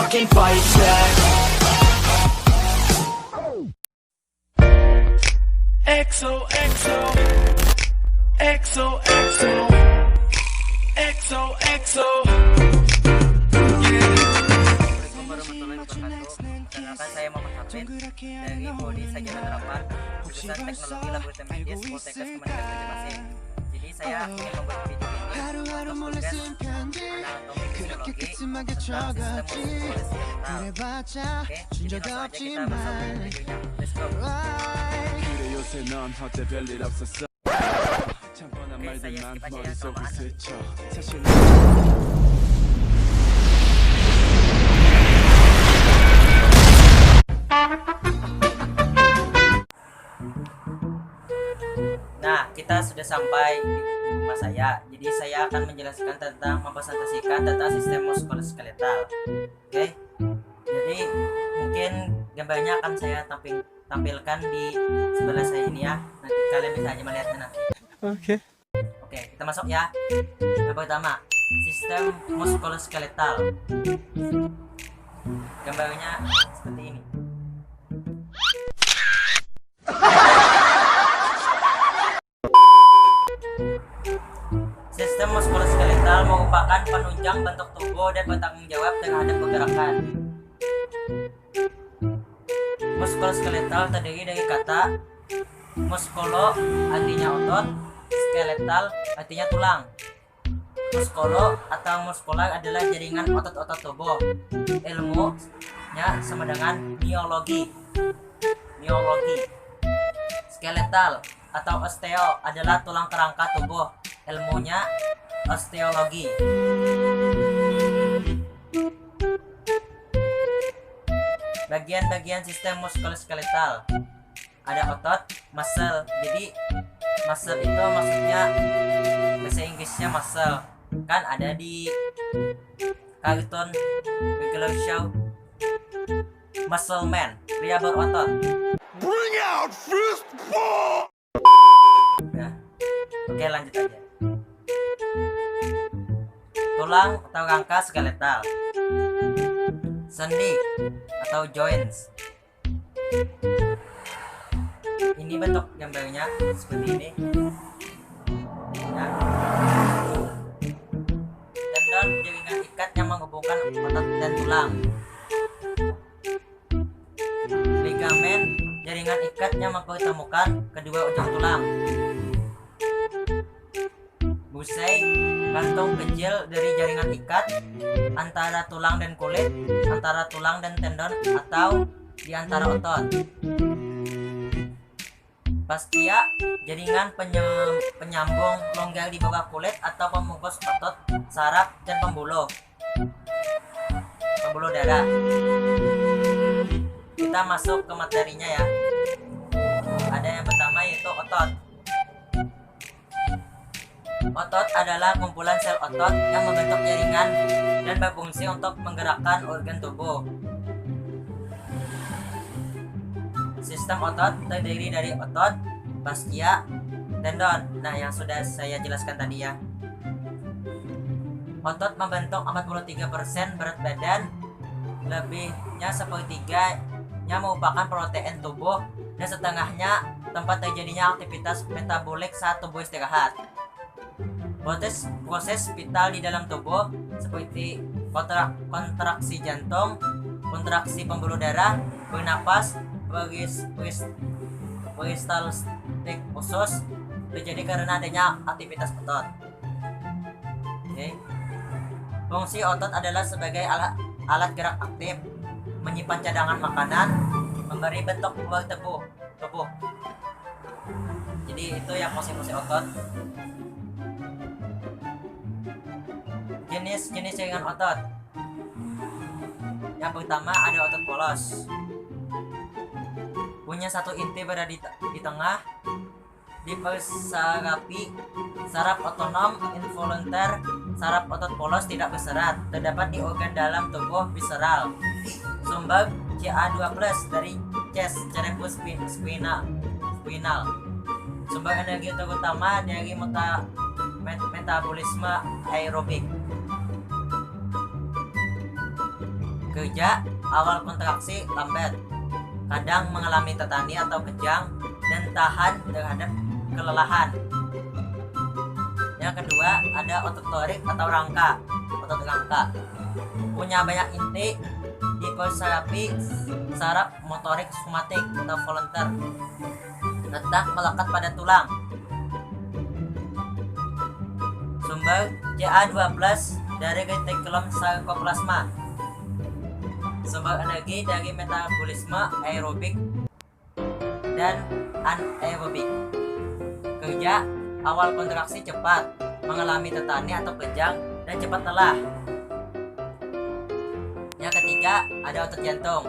fucking fight back. XOXO, XOXO, XOXO. Assalamualaikum warahmatullahi wabarakatuh. Perkenalkan, saya Muhammad Hafid dari Prodi Sarjana Terapan jurusan Teknologi Laboratorium Medis Poltekkes Kementerian Banjarmasin. Jadi saya ingin membuat video ini untuk tugas anatomi fisiologi tentang sistem muskuloskeletal. Oke, jadi langsung aja kita masuk ke videonya. Let's go. 그래 요새 넌 어때 별일 없었어? 참뻔한 말들만 머릿속을 스쳐 사실 Nah, kita sudah sampai di rumah saya. Jadi saya akan menjelaskan tentang mempresentasikan tentang sistem muskuloskeletal. Oke. Jadi mungkin gambarnya akan saya tampilkan di sebelah saya ini ya. Nanti kalian bisa aja melihatnya nanti. Oke. Oke, kita masuk ya. Yang pertama, sistem muskuloskeletal. Gambarnya seperti ini. Sistem muskuloskeletal merupakan penunjang bentuk tubuh dan bertanggung jawab terhadap pergerakan. Muskuloskeletal terdiri dari kata muskulo artinya otot, skeletal artinya tulang. Muskulo atau muskular adalah jaringan otot-otot tubuh. Ilmunya sama dengan neurologi. Skeletal atau osteo adalah tulang kerangka tubuh. Ilmunya osteologi. Bagian-bagian sistem muskuloskeletal. Ada otot, muscle. Jadi muscle itu maksudnya bahasa Inggrisnya muscle. Kan ada di kartun regular show Muscle Man, pria berotot. Bring out fist ball. Nah, oke lanjut aja. Tulang atau rangka skeletal. Sendi atau joints. Ini bentuk gambarnya seperti ini. Ya. Tendon jaringan ikat yang menghubungkan otot dan tulang. Ligamen jaringan ikat yang mempertemukan kedua ujung tulang. Busae kantung kecil dari jaringan ikat antara tulang dan kulit, antara tulang dan tendon, atau di antara otot. Fascia jaringan penyambung longgar di bawah kulit atau pembungkus otot, saraf, dan pembuluh darah. Kita masuk ke materinya ya. Ada yang pertama yaitu otot. Otot adalah kumpulan sel otot yang membentuk jaringan dan berfungsi untuk menggerakkan organ tubuh. Sistem otot terdiri dari otot, fascia, tendon. Nah, yang sudah saya jelaskan tadi ya. Otot membentuk 43% berat badan, lebihnya sepertiganya merupakan protein tubuh, dan setengahnya tempat terjadinya aktivitas metabolik saat tubuh istirahat. Proses vital di dalam tubuh seperti kontraksi jantung, kontraksi pembuluh darah, bernapas, peristaltik usus terjadi karena adanya aktivitas otot. Oke. Fungsi otot adalah sebagai alat gerak aktif, menyimpan cadangan makanan, memberi bentuk buah tubuh. Jadi itu yang fungsi-fungsi otot. Jenis jaringan otot. Yang pertama ada otot polos. Punya satu inti berada di tengah. Dipersarapi saraf otonom involuntar. Saraf otot polos tidak berserat. Terdapat di organ dalam tubuh visceral. Sumber Ca2+ dari chest cerebus spinal. Sumber energi terutama dari metabolisme aerobik. Kerja awal kontraksi lambat, kadang mengalami tetani atau kejang dan tahan terhadap kelelahan. Yang kedua ada otot torik atau rangka. Otot rangka punya banyak inti, hiperserapi, saraf motorik somatik atau volunteer, letak melekat pada tulang. Sumber Ca12 dari retikulum sarkoplasma. Sumber energi dari metabolisme aerobik dan anaerobik. Kerja awal kontraksi cepat, mengalami tetani atau kejang dan cepat lelah. Yang ketiga ada otot jantung,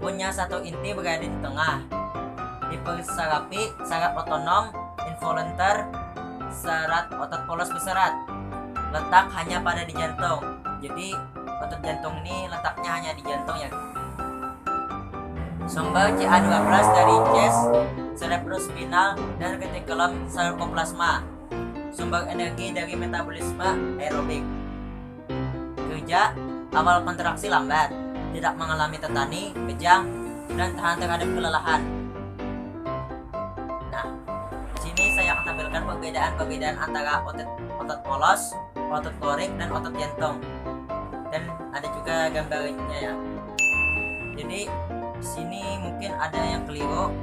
punya satu inti berada di tengah, hiperserapi, saraf otonom, involunteer, serat otot polos berserat, letak hanya pada di jantung. Jadi otot jantung ini letaknya hanya di jantung ya. Sumber Ca12 dari chest, cerebrospinal, dan reticulum sarkoplasma. Sumber energi dari metabolisme aerobik. Kerja awal kontraksi lambat, tidak mengalami tetani, kejang, dan tahan terhadap kelelahan. Nah, di sini saya akan tampilkan perbedaan antara otot polos, otot torik, dan otot jantung. Dan ada juga gambarnya ya. Jadi di sini mungkin ada yang keliru.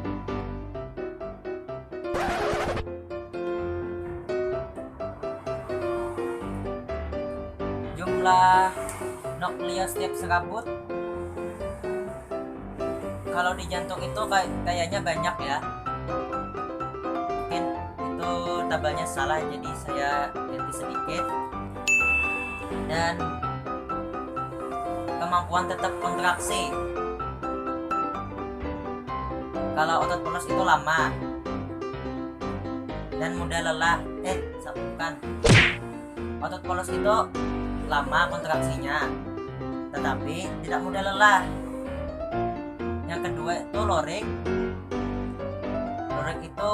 Jumlah nukleus setiap serabut kalau di jantung itu kayaknya banyak ya. Mungkin itu tabelnya salah, jadi saya ganti sedikit. Dan kemampuan tetap kontraksi, kalau otot polos itu lama dan mudah lelah. Bukan, otot polos itu lama kontraksinya tetapi tidak mudah lelah. Yang kedua itu lorik itu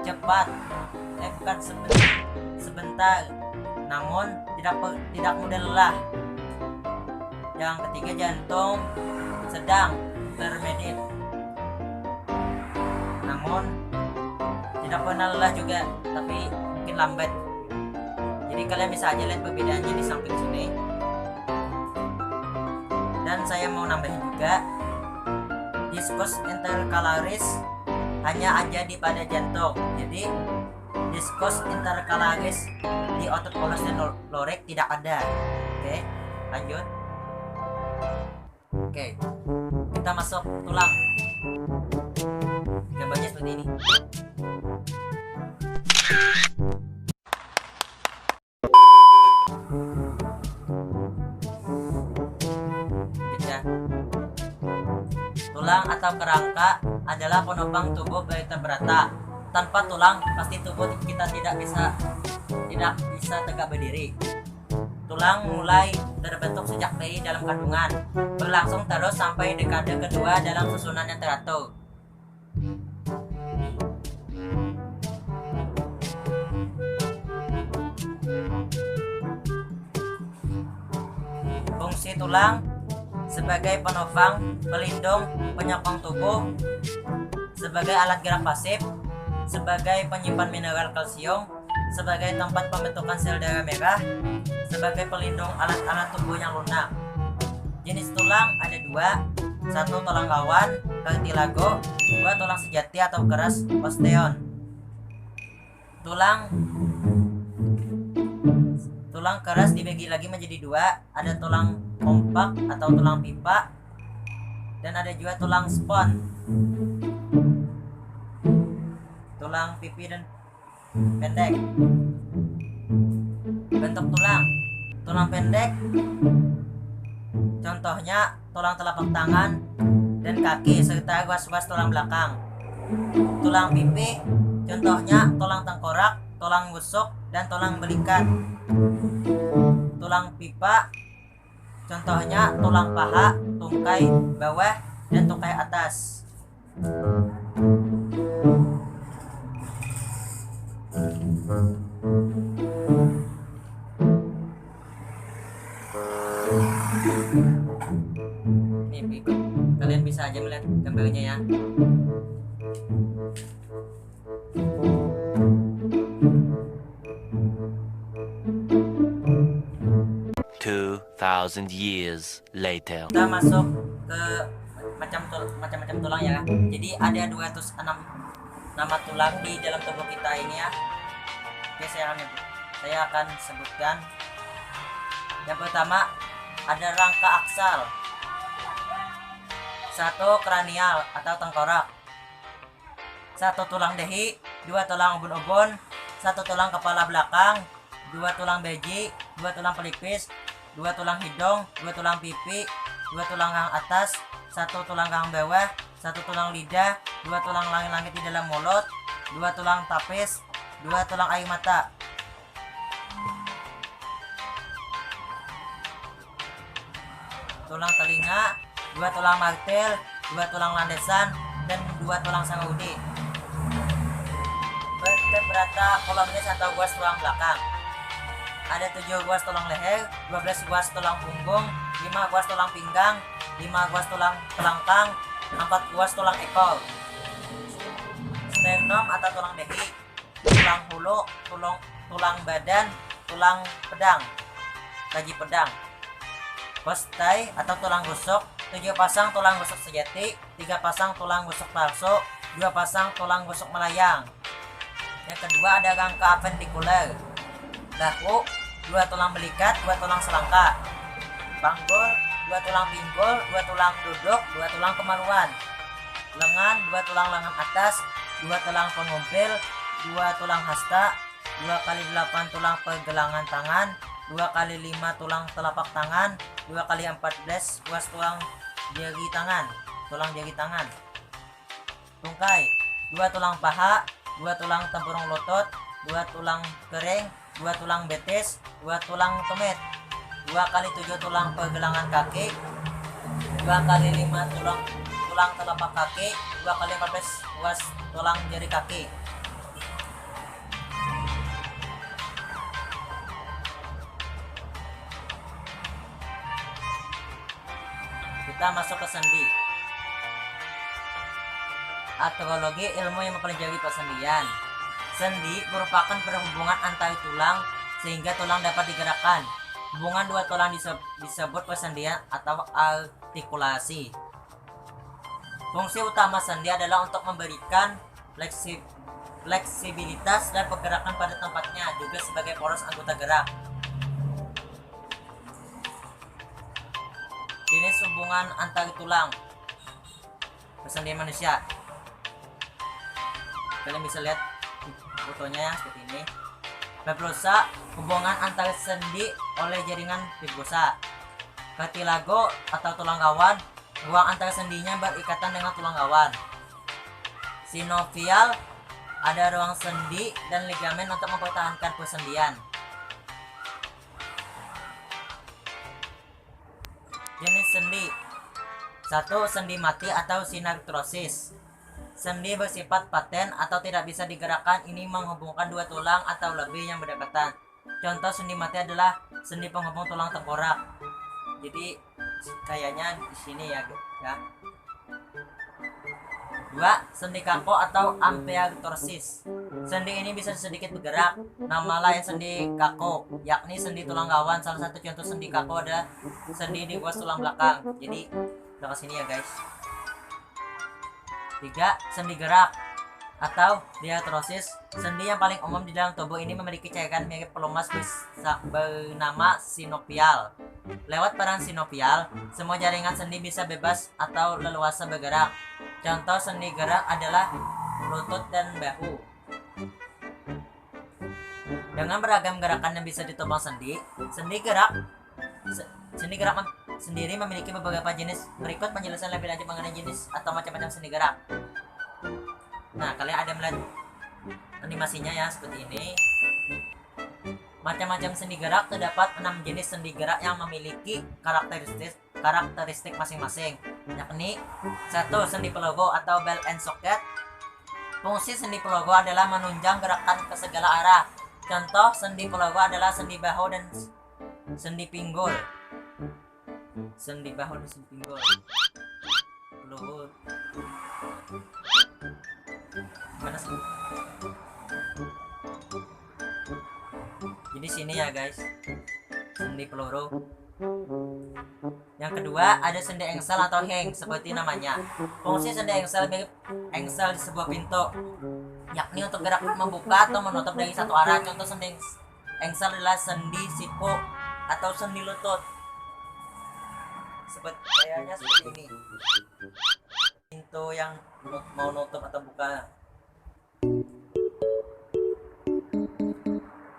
cepat, bukan sebentar, namun tidak mudah lelah. Yang ketiga jantung sedang, intermediate, namun tidak pernah lelah juga, tapi mungkin lambat. Jadi kalian bisa aja lihat perbedaannya di samping sini. Dan saya mau nambahin juga, diskus intercalaris hanya ada pada jantung. Jadi diskus intercalaris di otot polos dan lorik tidak ada. Oke, lanjut. Oke, kita masuk tulang. Gambarnya seperti ini. Tulang atau kerangka adalah penopang tubuh vertebrata. Tanpa tulang, pasti tubuh kita tidak bisa tegak berdiri. Tulang mulai terbentuk sejak bayi dalam kandungan, berlangsung terus sampai dekade kedua dalam susunan yang teratur. Fungsi tulang sebagai penopang, pelindung, penyokong tubuh, sebagai alat gerak pasif, sebagai penyimpan mineral kalsium, sebagai tempat pembentukan sel darah merah, sebagai pelindung alat-alat tubuh yang lunak. Jenis tulang ada dua, satu tulang rawan, cartilago, dua tulang sejati atau keras, osteon. Tulang keras dibagi lagi menjadi dua, ada tulang kompak atau tulang pipa, dan ada juga tulang spon, tulang pipi dan pendek. Bentuk tulang pendek, contohnya tulang telapak tangan dan kaki serta ruas-ruas tulang belakang. Tulang pipi, contohnya tulang tengkorak, tulang rusuk, dan tulang belikat. Tulang pipa, contohnya tulang paha, tungkai bawah, dan tungkai atas. bisa aja melihat gambarnya ya. 2,000 years later. Kita masuk ke macam-macam tulang ya. Jadi ada 206 nama tulang di dalam tubuh kita ini ya. Oke, saya akan sebutkan. Yang pertama ada rangka aksal, 1 kranial atau tengkorak, 1 tulang dehi, 2 tulang ubun-ubun, 1 tulang kepala belakang, 2 tulang beji, 2 tulang pelipis, 2 tulang hidung, 2 tulang pipi, 2 tulang gang atas, 1 tulang gang bawah, 1 tulang lidah, 2 tulang langit-langit di dalam mulut, 2 tulang tapis, 2 tulang air mata. Tulang telinga, 2 tulang martil, 2 tulang landasan, dan 2 tulang sanggudi. Vertebrata kolomnis atau ruas tulang belakang. Ada 7 ruas tulang leher, 12 ruas tulang punggung, 5 ruas tulang pinggang, 5 ruas tulang kelangkang, 4 ruas tulang ekor. Sternum atau tulang dehi, tulang hulu, tulang badan, tulang pedang, gaji pedang. Kostai atau tulang rusuk, 7 pasang tulang rusuk sejati, 3 pasang tulang rusuk palsu, 2 pasang tulang rusuk melayang. Yang kedua ada rangka apendikuler. Bahu, 2 tulang belikat, 2 tulang selangka. Panggul, 2 tulang pinggul, 2 tulang duduk, 2 tulang kemaluan. Lengan, 2 tulang lengan atas, 2 tulang pengumpil, 2 tulang hasta, 2 kali 8 tulang pergelangan tangan, 2 kali 5 tulang telapak tangan, 2 kali 14 ruas tulang jari tangan, Tungkai, 2 tulang paha, 2 tulang tempurung lutut, 2 tulang kering, 2 tulang betis, 2 tulang tumit, 2 kali 7 tulang pergelangan kaki, 2 kali 5 tulang telapak kaki, 2 kali 14 ruas tulang jari kaki. Kita masuk ke sendi. Arterologi, ilmu yang mempelajari persendian. Sendi merupakan perhubungan antar tulang sehingga tulang dapat digerakkan. Hubungan 2 tulang disebut persendian atau artikulasi. Fungsi utama sendi adalah untuk memberikan fleksibilitas dan pergerakan pada tempatnya, juga sebagai poros anggota gerak. Jenis hubungan antar tulang persendian manusia. Kalian bisa lihat fotonya ya, seperti ini. Fibrosa, hubungan antara sendi oleh jaringan fibrosa. Cartilago atau tulang kawan, ruang antara sendinya berikatan dengan tulang kawan. Sinovial, ada ruang sendi dan ligamen untuk mempertahankan persendian. Jenis sendi. 1. Sendi mati atau sinartrosis. Sendi bersifat paten atau tidak bisa digerakkan. Ini menghubungkan 2 tulang atau lebih yang berdekatan. Contoh sendi mati adalah sendi penghubung tulang tengkorak. Jadi kayaknya di sini ya. 2. Sendi kaku atau ampeartrosis. Sendi ini bisa sedikit bergerak. Nama lain sendi kaku, yakni sendi tulang kawan. Salah satu contoh sendi kaku adalah sendi di ruas tulang belakang. Jadi udah kesini ya guys. 3. Sendi gerak atau diartrosis. Sendi yang paling umum di dalam tubuh ini memiliki cairan mirip pelumas bernama sinovial. Lewat peran sinovial, semua jaringan sendi bisa bebas atau leluasa bergerak. Contoh sendi gerak adalah lutut dan bahu. Dengan beragam gerakan yang bisa ditopang sendi gerak sendiri memiliki beberapa jenis. Berikut penjelasan lebih lanjut mengenai jenis atau macam-macam sendi gerak. Nah, kalian ada melihat animasinya ya, seperti ini. Macam-macam sendi gerak, terdapat 6 jenis sendi gerak yang memiliki karakteristik masing-masing, yakni 1. Sendi pelogo atau ball and socket. Fungsi sendi pelogo adalah menunjang gerakan ke segala arah. Contoh sendi pelogo adalah sendi bahu dan sendi pinggul. peluru. Mana sih? Jadi sini ya guys, sendi peluru. Yang kedua ada sendi engsel atau hang seperti namanya. Fungsi sendi engsel mirip engsel di sebuah pintu, yakni untuk gerak membuka atau menutup dari satu arah. Contoh sendi engsel adalah sendi siku atau sendi lutut. Kayaknya seperti ini. Pintu yang mau nutup atau buka.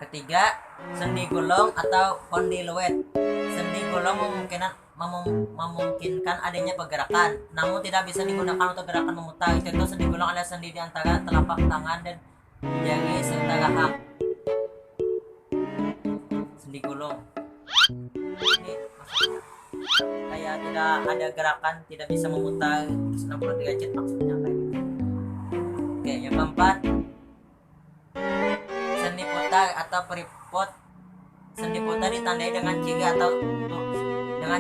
Ketiga, sendi gulung atau kondiluet. Sendi gulung memungkinkan adanya pergerakan, namun tidak bisa digunakan untuk gerakan memutar. Contoh sendi gulung adalah sendi di antara telapak tangan dan jari serta rahang. Sendi gulung. Ini maksudnya kayak tidak ada gerakan, tidak bisa memutar 90 derajat maksudnya kayak gitu. Oke, yang keempat, sendi putar atau peripot. Sendi putar ditandai dengan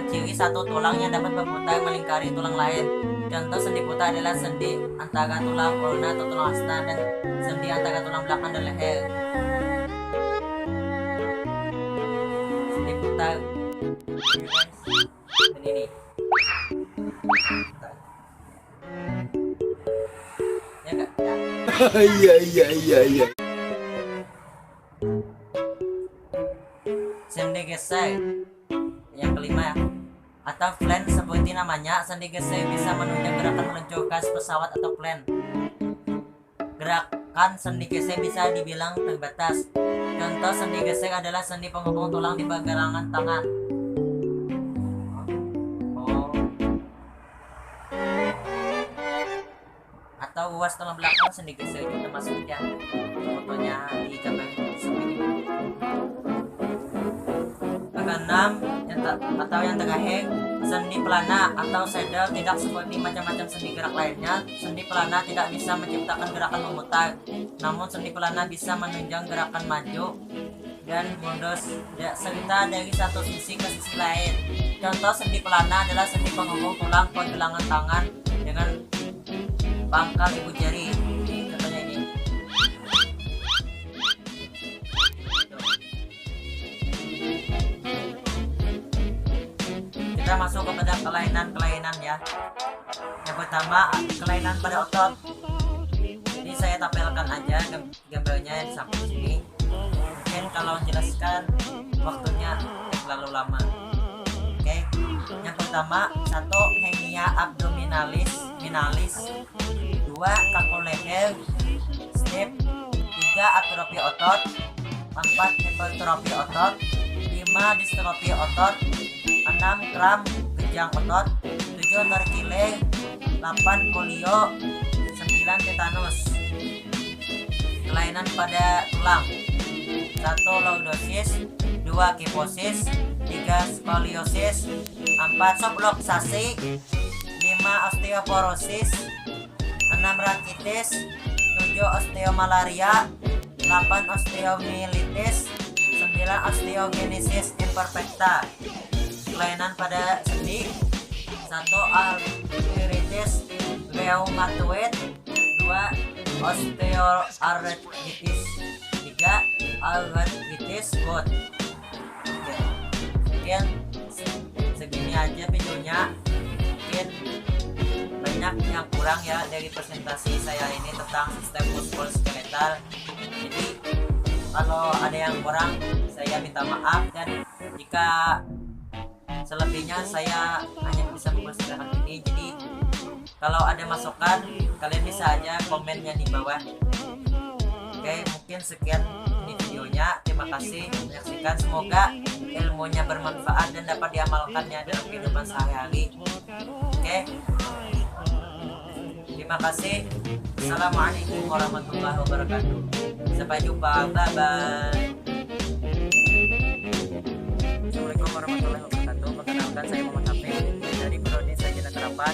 ciri satu tulang yang dapat berputar melingkari tulang lain. Contoh sendi putar adalah sendi antara tulang ulna atau tulang asta dan sendi antara tulang belakang dan leher. Sendi putar dan ini. Ya enggak? Ya. Iya. Sendi geser. Yang kelima ya, atau flan seperti namanya. Sendi geser bisa menunjang gerakan meluncurkan pesawat atau plane. Gerakan sendi geser bisa dibilang terbatas. Contoh sendi geser adalah sendi penghubung tulang di pergelangan tangan. Atau ruas tulang belakang sendi geser itu termasuk ya. Fotonya di gambar seperti ini. Keenam atau yang terakhir, sendi pelana atau saddle. Tidak seperti macam-macam sendi gerak lainnya, sendi pelana tidak bisa menciptakan gerakan memutar, namun sendi pelana bisa menunjang gerakan maju dan mundur serta dari satu sisi ke sisi lain. Contoh sendi pelana adalah sendi penghubung tulang pergelangan tangan dengan pangkal ibu jari. Contohnya ini. Kita masuk kepada kelainan ya. Yang pertama, kelainan pada otot. Ini saya tampilkan aja gambarnya di samping sini. Mungkin kalau menjelaskan waktunya terlalu lama. Oke. Yang pertama, 1. Hernia abdominalis minalis. 2. Kaku leher stiff. 3. Atrofi otot. 4. Hipertrofi otot. 5. Distrofi otot. 6. Kram kejang otot. 7. Narkile. 8. Polio. 9. Tetanus. Kelainan pada tulang. 1. Lordosis. 2. Kifosis. 3. Skoliosis. 4. Subluxasi. 5. Osteoporosis. 6. Rakitis. 7. Osteomalaria. 8. Osteomyelitis. 9. Osteogenesis imperfecta. Kelainan pada sendi. 1. Arthritis rheumatoid. 2. Osteoarthritis. 3. Arthritis foot. Oke. Mungkin segini aja videonya. Mungkin banyak yang kurang ya dari presentasi saya ini tentang sistem muskuloskeletal. Jadi kalau ada yang kurang saya minta maaf, dan jika selebihnya saya hanya bisa mempersilakan ini. Jadi kalau ada masukan kalian bisa aja komennya di bawah. Oke, mungkin sekian ini videonya. Terima kasih menyaksikan. Semoga ilmunya bermanfaat dan dapat diamalkannya dalam kehidupan sehari-hari. Oke, terima kasih. Assalamualaikum warahmatullahi wabarakatuh. Sampai jumpa. Bye bye. Assalamualaikum warahmatullahi wabarakatuh. Perkenalkan, saya Muhammad Hafid dari Prodi Sarjana Terapan